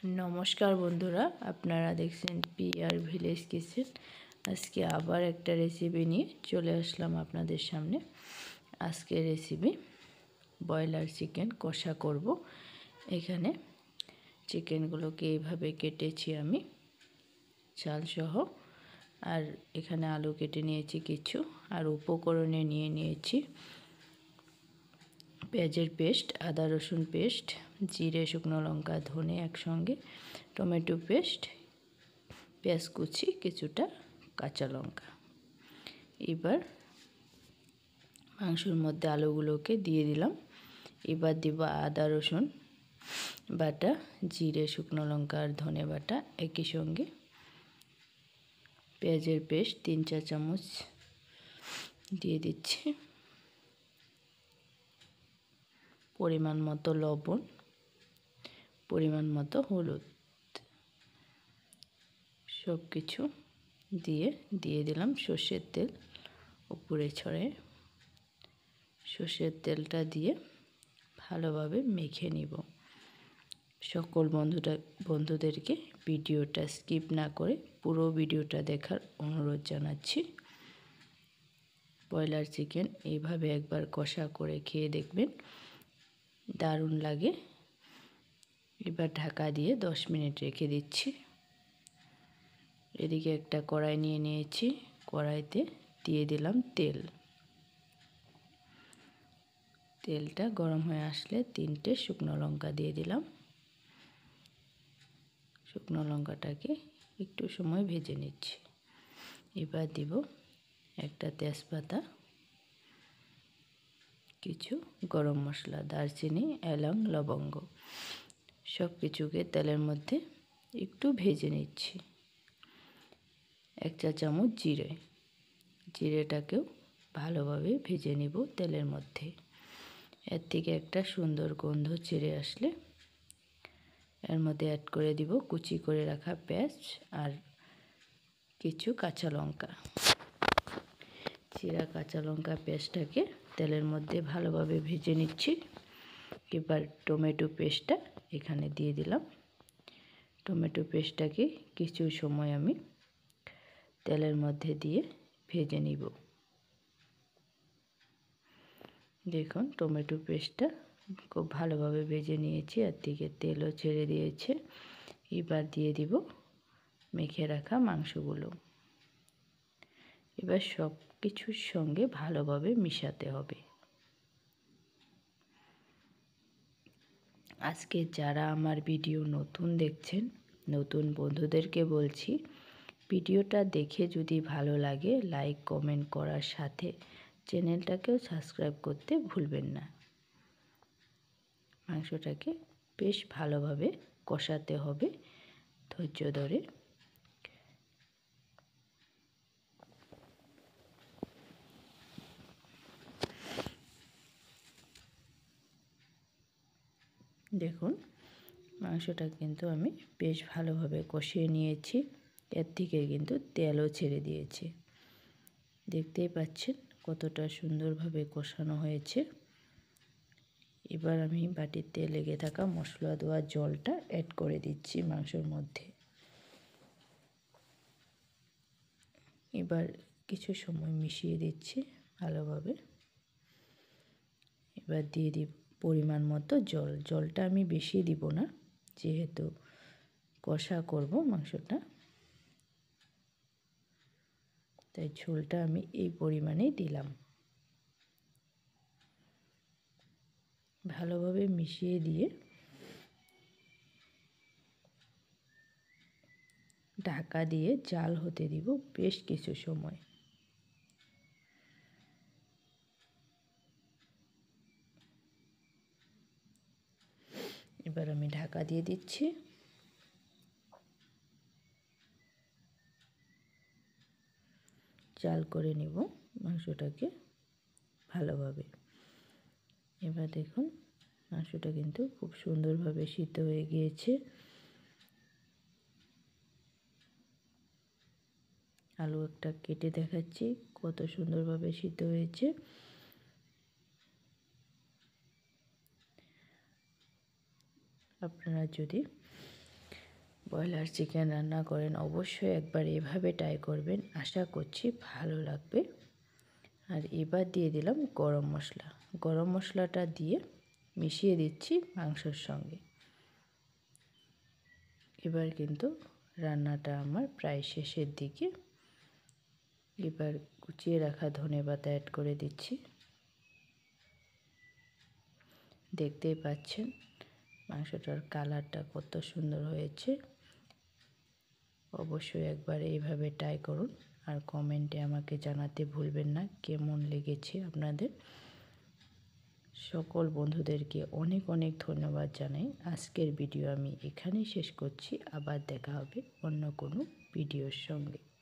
নমস্কার বন্ধুরা, আপনারা দেখছেন PR ভিলেজ কিচেন। আজকে আবার একটা রেসিপি নিয়ে চলে আসলাম আপনাদের সামনে। আজকের রেসিপি ব্রয়লার চিকেন কষা করব। এখানে চিকেনগুলোকে এইভাবে কেটেছি আমি চালসহ, আর এখানে আলু কেটে নিয়েছি কিছু, আর উপকরণে নিয়েছি পেঁয়াজের পেস্ট, আদা রসুন পেস্ট, জিরে, শুকনো লঙ্কা, ধনে একসঙ্গে, টমেটো পেস্ট, পেঁয়াজ কুচি, কিছুটা কাঁচা লঙ্কা। এবার মাংসের মধ্যে আলুগুলোকে দিয়ে দিলাম। এবার দিব আদা রসুন বাটা, জিরে, শুকনো লঙ্কা আর ধনে বাটা একই সঙ্গে, পেঁয়াজের পেস্ট 3-4 চামচ দিয়ে দিচ্ছি, পরিমাণ মতো লবণ, পরিমাণ মতো হলুদ, সব কিছু দিয়ে দিলাম সর্ষের তেল উপরে ছড়ায়। সর্ষের তেলটা দিয়ে ভালোভাবে মেখে নিব। সকল বন্ধুদেরকে ভিডিওটা স্কিপ না করে পুরো ভিডিওটা দেখার অনুরোধ জানাচ্ছি। ব্রয়লার চিকেন এইভাবে একবার কষা করে খেয়ে দেখবেন, দারুণ লাগে। এবার ঢাকা দিয়ে 10 মিনিট রেখে দিচ্ছি। এদিকে একটা কড়াই নিয়েছি, কড়াইতে দিয়ে দিলাম তেল। তেলটা গরম হয়ে আসলে 3টে শুকনো লঙ্কা দিয়ে দিলাম। শুকনো লঙ্কাটাকে একটু সময় ভেজে নিচ্ছি। এবার দিব একটা তেজপাতা, কিছু গরম মশলা, দারচিনি, এলাচ, লবঙ্গ, সব কিছুকে তেলের মধ্যে একটু ভেজে নিচ্ছি। 1 চা চামচ জিরেটাকেও ভালোভাবে ভেজে নিব তেলের মধ্যে। এর থেকে একটা সুন্দর গন্ধ ছেড়ে আসলে এর মধ্যে অ্যাড করে দিব কুচি করে রাখা পেঁয়াজ আর কিছু কাঁচা লঙ্কা। চিরা কাঁচা লঙ্কা পেস্টটাকে তেলের মধ্যে ভালোভাবে ভেজে নিচ্ছি। এবার টমেটো পেস্টটা এখানে দিয়ে দিলাম। টমেটো পেস্টটাকে কিছু সময় আমি তেলের মধ্যে দিয়ে ভেজে নিব। দেখুন টমেটো পেস্টটা খুব ভালোভাবে ভেজে নিয়েছি, আর থেকে তেলও ছেড়ে দিয়েছে। এবার দিয়ে দিব মেখে রাখা মাংসগুলো। এবার সব কিছুর সঙ্গে ভালোভাবে মিশাতে হবে। আজকে যারা আমার ভিডিও নতুন দেখছেন, নতুন বন্ধুদেরকে বলছি, ভিডিওটা দেখে যদি ভালো লাগে লাইক কমেন্ট করার সাথে চ্যানেলটাকেও সাবস্ক্রাইব করতে ভুলবেন না। মাংসটাকে বেশ ভালোভাবে কষাতে হবে ধৈর্য ধরে। দেখুন মাংসটা কিন্তু আমি বেশ ভালোভাবে কষিয়ে নিয়েছি। এর থেকে কিন্তু তেলও ছেড়ে দিয়েছে। দেখতেই পাচ্ছেন কতটা সুন্দরভাবে কষানো হয়েছে। এবার আমি বাটিতে লেগে থাকা মশলা দেওয়া জলটা অ্যাড করে দিচ্ছি মাংসের মধ্যে। এবার কিছু সময় মিশিয়ে দিচ্ছি ভালোভাবে। এবার দিয়ে দিব পরিমাণ মতো জল। জলটা আমি বেশি দিব না, যেহেতু কষা করব মাংসটা, তাই ঝোলটা আমি এই পরিমাণেই দিলাম। ভালোভাবে মিশিয়ে দিয়ে ঢাকা দিয়ে জাল হতে দিব বেশ কিছু সময়। এবার আমি ঢাকা দিয়ে দিচ্ছি। জাল করে নিব মাংসটাকে ভালোভাবে। এবার দেখুন মাংসটা কিন্তু খুব সুন্দরভাবে সিদ্ধ হয়ে গিয়েছে। আলু একটা কেটে দেখাচ্ছি কত সুন্দরভাবে সিদ্ধ হয়েছে। আপনারা যদি ব্রয়লার চিকেন রান্না করেন অবশ্যই একবার এভাবে ট্রাই করবেন, আশা করছি ভালো লাগবে। আর এবার দিয়ে দিলাম গরম মশলা। গরম মশলাটা দিয়ে মিশিয়ে দিচ্ছি মাংসর সঙ্গে। এবার কিন্তু রান্নাটা আমার প্রায় শেষের দিকে। এবার কুচিয়ে রাখা ধনেপাতা অ্যাড করে দিচ্ছি। দেখতেই পাচ্ছেন মাংসটার কালারটা কত সুন্দর হয়েছে। অবশ্যই একবার এইভাবে ট্রাই করুন আর কমেন্টে আমাকে জানাতে ভুলবেন না কেমন লেগেছে আপনাদের। সকল বন্ধুদেরকে অনেক অনেক ধন্যবাদ জানাই। আজকের ভিডিও আমি এখানেই শেষ করছি। আবার দেখা হবে অন্য কোনো ভিডিওর সঙ্গে।